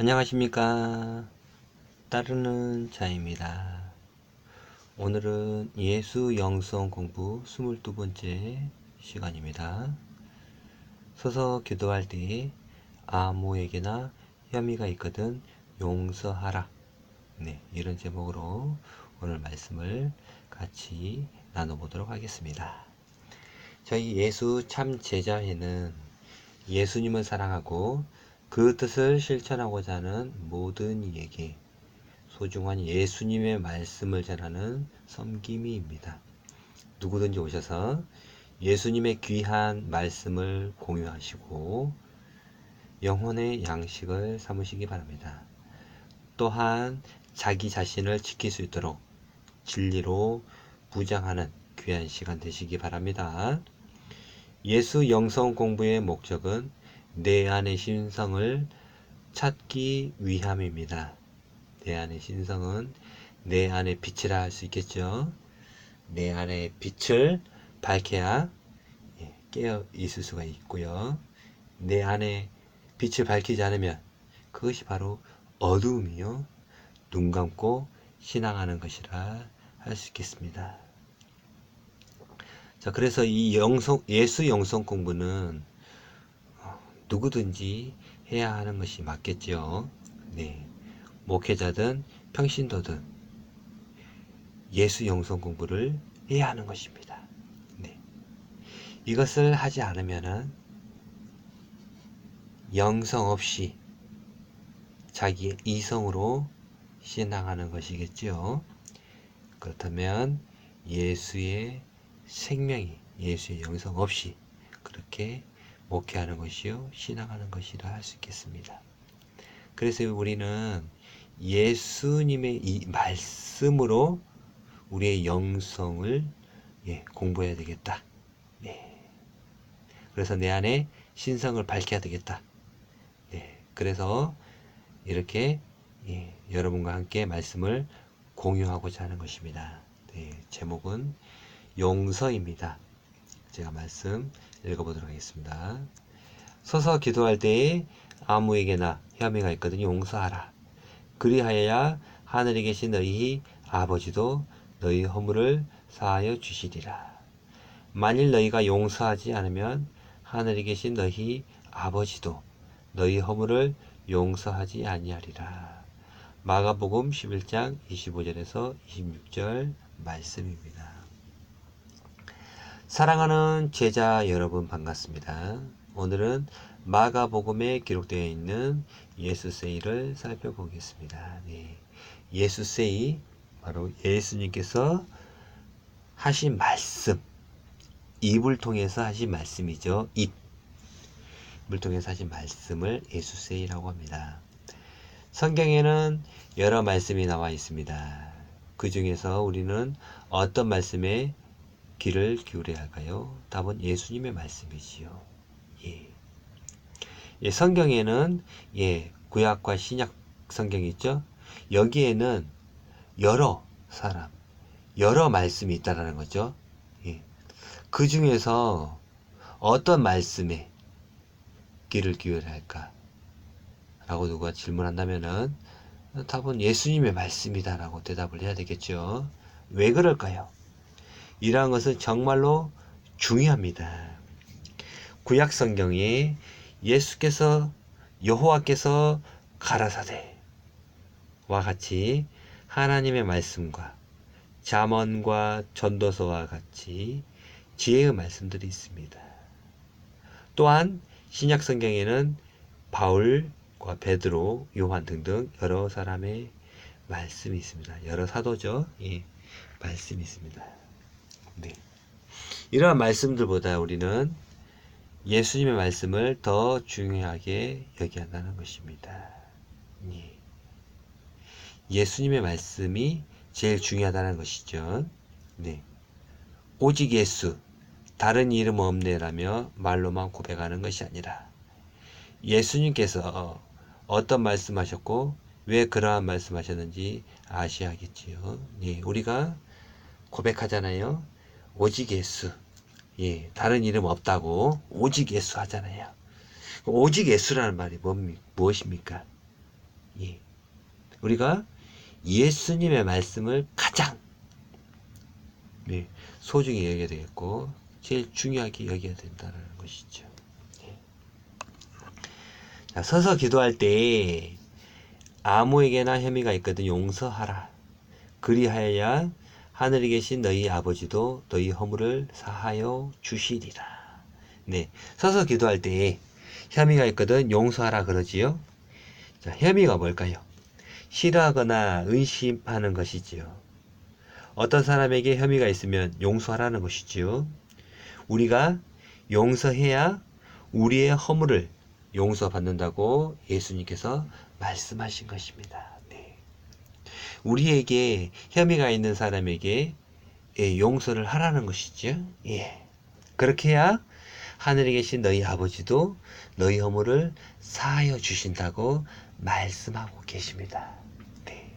안녕하십니까. 따르는 자입니다. 오늘은 예수 영성 공부 22번째 시간입니다. 서서 기도할 때 아무에게나 혐의가 있거든 용서하라. 네, 이런 제목으로 오늘 말씀을 같이 나눠보도록 하겠습니다. 저희 예수 참 제자회는 예수님을 사랑하고 그 뜻을 실천하고자 하는 모든 이에게 소중한 예수님의 말씀을 전하는 섬김이입니다. 누구든지 오셔서 예수님의 귀한 말씀을 공유하시고 영혼의 양식을 삼으시기 바랍니다. 또한 자기 자신을 지킬 수 있도록 진리로 무장하는 귀한 시간 되시기 바랍니다. 예수 영성 공부의 목적은 내 안의 신성을 찾기 위함입니다. 내 안의 신성은 내 안의 빛이라 할 수 있겠죠. 내 안의 빛을 밝혀야 깨어 있을 수가 있고요. 내 안에 빛을 밝히지 않으면 그것이 바로 어두움이요. 눈 감고 신앙하는 것이라 할 수 있겠습니다. 자, 그래서 이 예수 영성 공부는 누구든지 해야 하는 것이 맞겠죠. 네. 목회자든 평신도든 예수 영성 공부를 해야 하는 것입니다. 네. 이것을 하지 않으면은 영성 없이 자기의 이성으로 신앙하는 것이겠죠. 그렇다면 예수의 생명이 예수의 영성 없이 그렇게 목회하는 것이요 신앙하는 것이라 할 수 있겠습니다. 그래서 우리는 예수님의 이 말씀으로 우리의 영성을 공부해야 되겠다. 네. 그래서 내 안에 신성을 밝혀야 되겠다. 네. 그래서 이렇게 여러분과 함께 말씀을 공유하고자 하는 것입니다. 네. 제목은 용서입니다. 제가 말씀 읽어보도록 하겠습니다. 서서 기도할 때에 아무에게나 혐의가 있거든 용서하라. 그리하여야 하늘에 계신 너희 아버지도 너희 허물을 사하여 주시리라. 만일 너희가 용서하지 않으면 하늘에 계신 너희 아버지도 너희 허물을 용서하지 아니하리라. 마가복음 11장 25절에서 26절 말씀입니다. 사랑하는 제자 여러분 반갑습니다. 오늘은 마가복음에 기록되어 있는 예수세이를 살펴보겠습니다. 네. 예수세이 바로 예수님께서 하신 말씀, 입을 통해서 하신 말씀이죠. 입을 통해서 하신 말씀을 예수세이라고 합니다. 성경에는 여러 말씀이 나와 있습니다. 그 중에서 우리는 어떤 말씀에 귀를 기울여야 할까요? 답은 예수님의 말씀이지요. 성경에는 구약과 신약 성경이 있죠. 여기에는 여러 사람, 여러 말씀이 있다라는 거죠. 그 중에서 어떤 말씀에 귀를 기울여야 할까? 라고 누가 질문한다면은 답은 예수님의 말씀이다라고 대답을 해야 되겠죠. 왜 그럴까요? 이러한 것은 정말로 중요합니다. 구약 성경에 예수께서 여호와께서 가라사대와 같이 하나님의 말씀과 잠언과 전도서와 같이 지혜의 말씀들이 있습니다. 또한 신약 성경에는 바울과 베드로, 요한 등등 여러 사람의 말씀이 있습니다. 여러 사도죠. 말씀이 있습니다. 네. 이러한 말씀들보다 우리는 예수님의 말씀을 더 중요하게 여겨야 한다는 것입니다. 예수님의 말씀이 제일 중요하다는 것이죠. 네. 오직 예수, 다른 이름 없네라며 말로만 고백하는 것이 아니라 예수님께서 어떤 말씀하셨고 왜 그러한 말씀하셨는지 아셔야겠지요. 우리가 고백하잖아요. 오직 예수. 다른 이름 없다고 오직 예수 하잖아요. 오직 예수라는 말이 무엇입니까? 예. 우리가 예수님의 말씀을 가장 소중히 여겨야 되겠고 제일 중요하게 여겨야 된다는 것이죠. 자, 서서 기도할 때 아무에게나 혐의가 있거든 용서하라. 그리하여야 하늘에 계신 너희 아버지도 너희 허물을 사하여 주시리라. 네, 서서 기도할 때 혐의가 있거든 용서하라 그러지요. 자, 혐의가 뭘까요? 싫어하거나 의심하는 것이지요. 어떤 사람에게 혐의가 있으면 용서하라는 것이지요. 우리가 용서해야 우리의 허물을 용서받는다고 예수님께서 말씀하신 것입니다. 네. 우리에게 혐의가 있는 사람에게 용서를 하라는 것이죠. 예. 그렇게 해야 하늘에 계신 너희 아버지도 너희 허물을 사하여 주신다고 말씀하고 계십니다. 네.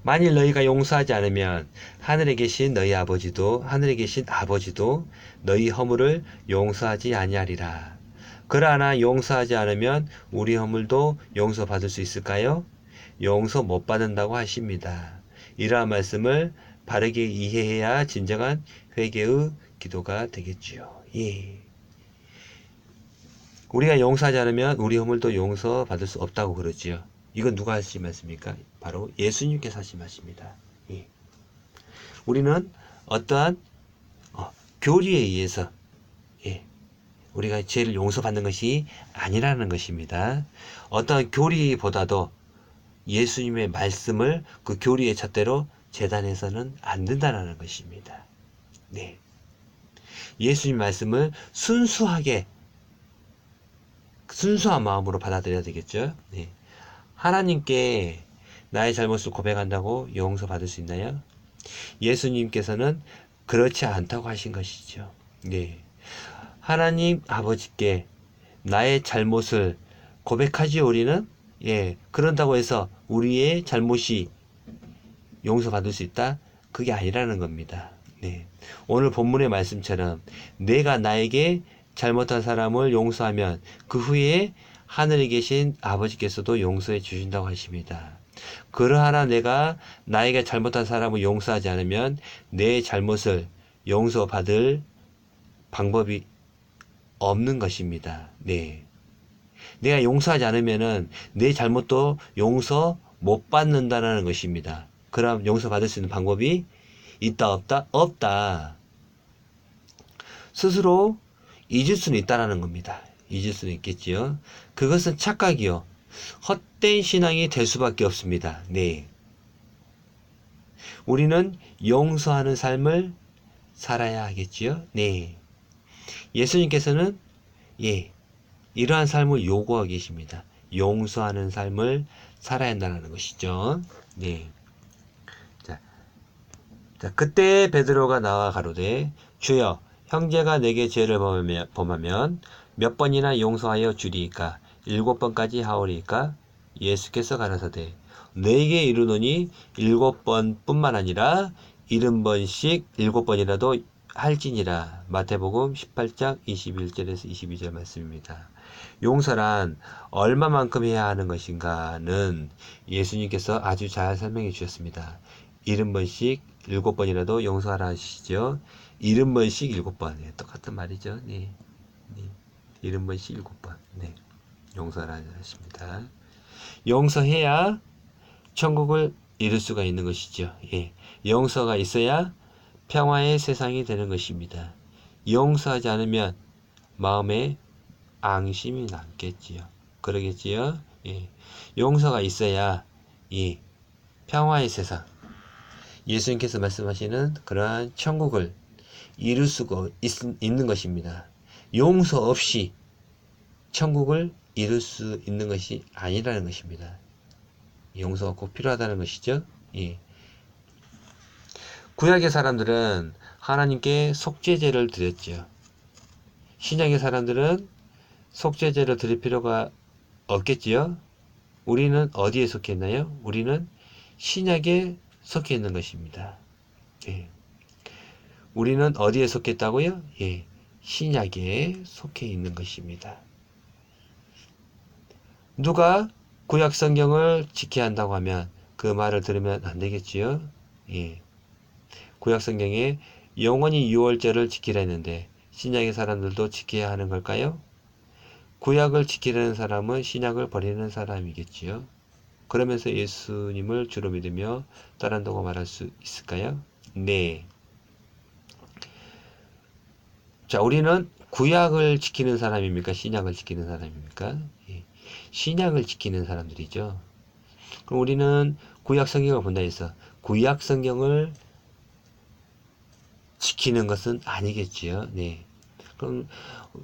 만일 너희가 용서하지 않으면 하늘에 계신 아버지도 너희 허물을 용서하지 아니하리라. 그러나 용서하지 않으면 우리 허물도 용서받을 수 있을까요? 용서 못 받는다고 하십니다. 이러한 말씀을 바르게 이해해야 진정한 회개의 기도가 되겠지요. 예. 우리가 용서하지 않으면 우리 허물도 용서받을 수 없다고 그러지요. 이건 누가 하신 말씀입니까? 바로 예수님께서 하신 말씀입니다. 예. 우리는 어떠한 교리에 의해서 우리가 죄를 용서받는 것이 아니라는 것입니다. 어떠한 교리보다도 예수님의 말씀을 그 교리의 잣대로 재단해서는 안 된다는 것입니다. 네. 예수님 말씀을 순수한 마음으로 받아들여야 되겠죠. 네. 하나님께 나의 잘못을 고백한다고 용서받을 수 있나요? 예수님께서는 그렇지 않다고 하신 것이죠. 네. 하나님 아버지께 나의 잘못을 고백하지요, 우리는? 예. 그런다고 해서 우리의 잘못이 용서받을 수 있다? 그게 아니라는 겁니다. 네. 오늘 본문의 말씀처럼 내가 나에게 잘못한 사람을 용서하면 그 후에 하늘에 계신 아버지께서도 용서해 주신다고 하십니다. 그러하나 내가 나에게 잘못한 사람을 용서하지 않으면 내 잘못을 용서받을 방법이 없는 것입니다. 네. 내가 용서하지 않으면은 내 잘못도 용서 못 받는다는 것입니다. 그럼 용서받을 수 있는 방법이 있다 없다? 없다. 스스로 잊을 수는 있다라는 겁니다. 잊을 수는 있겠지요. 그것은 착각이요. 헛된 신앙이 될 수밖에 없습니다. 네. 우리는 용서하는 삶을 살아야 하겠지요. 네. 예수님께서는 이러한 삶을 요구하고 계십니다. 용서하는 삶을 살아야 한다는 것이죠. 네. 자, 그때 베드로가 나와 가로되 주여 형제가 내게 죄를 범하면 몇 번이나 용서하여 주리이까? 7번까지 하오리이까? 예수께서 가라사대 내게 이르노니 7번뿐만 아니라 70번씩 7번이라도 할지니라. 마태복음 18장 21절에서 22절 말씀입니다. 용서란 얼마만큼 해야 하는 것인가는 예수님께서 아주 잘 설명해 주셨습니다. 70번씩 7번이라도 용서하라 하시죠. 70번씩 7번. 네, 똑같은 말이죠. 네. 70번씩 7번. 네. 용서하라 하십니다. 용서해야 천국을 이룰 수가 있는 것이죠. 예. 용서가 있어야 평화의 세상이 되는 것입니다. 용서하지 않으면 마음에 앙심이 남겠지요. 그러겠지요. 예. 용서가 있어야 이 평화의 세상, 예수님께서 말씀하시는 그러한 천국을 이룰 수가 있는 것입니다. 용서 없이 천국을 이룰 수 있는 것이 아니라는 것입니다. 용서가 꼭 필요하다는 것이죠. 예. 구약의 사람들은 하나님께 속죄제를 드렸죠. 신약의 사람들은 속죄제를 드릴 필요가 없겠지요. 우리는 어디에 속해 있나요? 우리는 신약에 속해 있는 것입니다. 예. 우리는 어디에 속해 있다고요? 예. 신약에 속해 있는 것입니다. 누가 구약 성경을 지켜야 한다고 하면 그 말을 들으면 안 되겠지요. 예. 구약 성경에 영원히 유월절을 지키라 했는데 신약의 사람들도 지켜야 하는 걸까요? 구약을 지키려는 사람은 신약을 버리는 사람이겠지요. 그러면서 예수님을 주로 믿으며 따른다고 말할 수 있을까요? 네. 자, 우리는 구약을 지키는 사람입니까? 신약을 지키는 사람입니까? 예. 신약을 지키는 사람들이죠. 그럼 우리는 구약 성경을 본다 해서 구약 성경을 지키는 것은 아니겠지요. 네. 그럼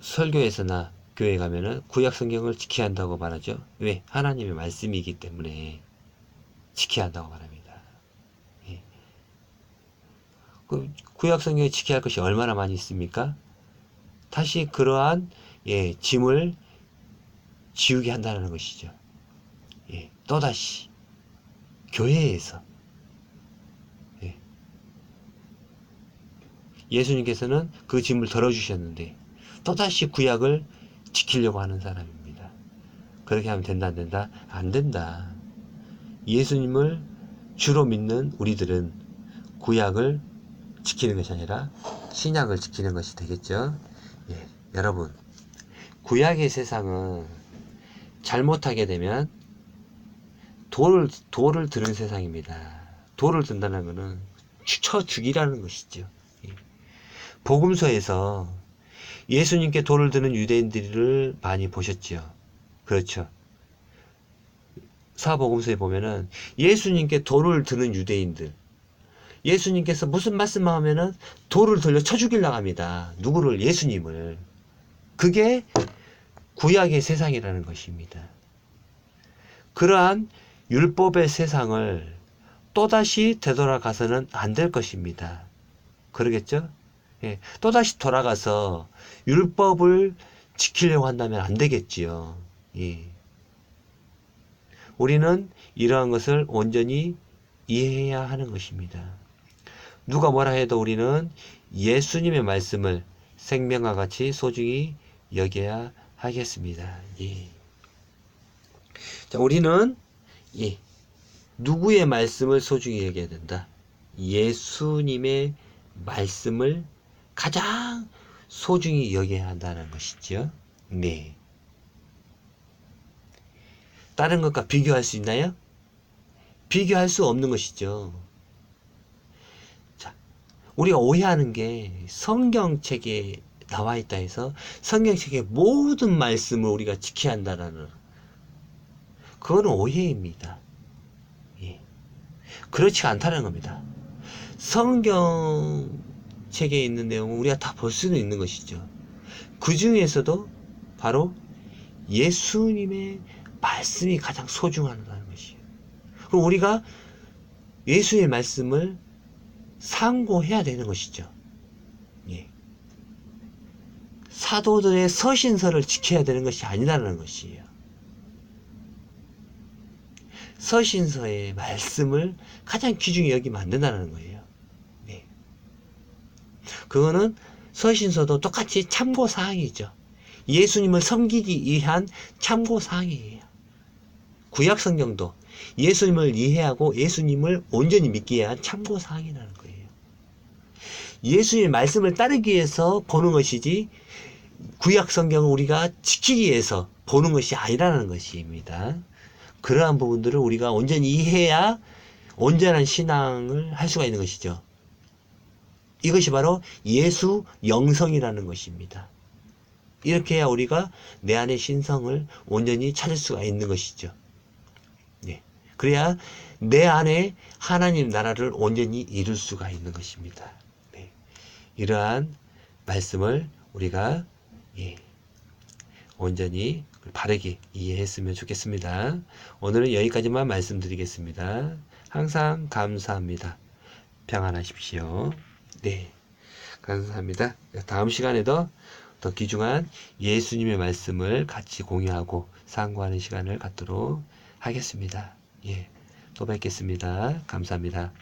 설교에서나 교회 가면은 구약 성경을 지켜야 한다고 말하죠. 왜? 하나님의 말씀이기 때문에 지켜야 한다고 말합니다. 예. 그 구약 성경에 지켜야 할 것이 얼마나 많이 있습니까? 다시 그러한 짐을 지우게 한다는 것이죠. 예. 또다시 교회에서 예수님께서는 그 짐을 덜어주셨는데 또다시 구약을 지키려고 하는 사람입니다. 그렇게 하면 된다 안 된다? 안 된다. 예수님을 주로 믿는 우리들은 구약을 지키는 것이 아니라 신약을 지키는 것이 되겠죠. 예, 여러분, 구약의 세상은 잘못하게 되면 돌을 드는 세상입니다. 돌을 든다는 것은 쳐 죽이라는 것이죠. 예. 복음서에서 예수님께 돌을 드는 유대인들을 많이 보셨죠. 그렇죠. 사복음서에 보면은 예수님께 돌을 드는 유대인들, 예수님께서 무슨 말씀하면은 돌을 들려 쳐 죽이려고 합니다. 누구를? 예수님을. 그게 구약의 세상이라는 것입니다. 그러한 율법의 세상을 또다시 되돌아가서는 안 될 것입니다. 그러겠죠? 예, 또다시 돌아가서 율법을 지키려고 한다면 안 되겠지요. 예. 우리는 이러한 것을 온전히 이해해야 하는 것입니다. 누가 뭐라 해도 우리는 예수님의 말씀을 생명과 같이 소중히 여겨야 하겠습니다. 예. 자, 우리는 누구의 말씀을 소중히 여겨야 된다? 예수님의 말씀을 가장 소중히 여겨야 한다는 것이죠. 네. 다른 것과 비교할 수 있나요? 비교할 수 없는 것이죠. 자, 우리가 오해하는 게 성경책에 나와 있다 해서 성경책의 모든 말씀을 우리가 지켜야 한다는 그거는 오해입니다. 예. 그렇지 않다는 겁니다. 성경책에 있는 내용은 우리가 다 볼 수는 있는 것이죠. 그 중에서도 바로 예수님의 말씀이 가장 소중하다는 것이에요. 그럼 우리가 예수의 말씀을 상고해야 되는 것이죠. 예. 사도들의 서신서를 지켜야 되는 것이 아니라는 것이에요. 서신서의 말씀을 가장 귀중히 여기면 안 된다는 거예요. 네. 그거는 서신서도 똑같이 참고사항이죠. 예수님을 섬기기 위한 참고사항이에요. 구약성경도 예수님을 이해하고 예수님을 온전히 믿기 위한 참고사항이라는 거예요. 예수님의 말씀을 따르기 위해서 보는 것이지 구약성경을 우리가 지키기 위해서 보는 것이 아니라는 것입니다. 그러한 부분들을 우리가 온전히 이해해야 온전한 신앙을 할 수가 있는 것이죠. 이것이 바로 예수 영성이라는 것입니다. 이렇게 해야 우리가 내 안의 신성을 온전히 찾을 수가 있는 것이죠. 네. 그래야 내 안에 하나님 나라를 온전히 이룰 수가 있는 것입니다. 네. 이러한 말씀을 우리가 온전히 바르게 이해했으면 좋겠습니다. 오늘은 여기까지만 말씀드리겠습니다. 항상 감사합니다. 평안하십시오. 네, 감사합니다. 다음 시간에도 더 귀중한 예수님의 말씀을 같이 공유하고 상고하는 시간을 갖도록 하겠습니다. 예, 또 뵙겠습니다. 감사합니다.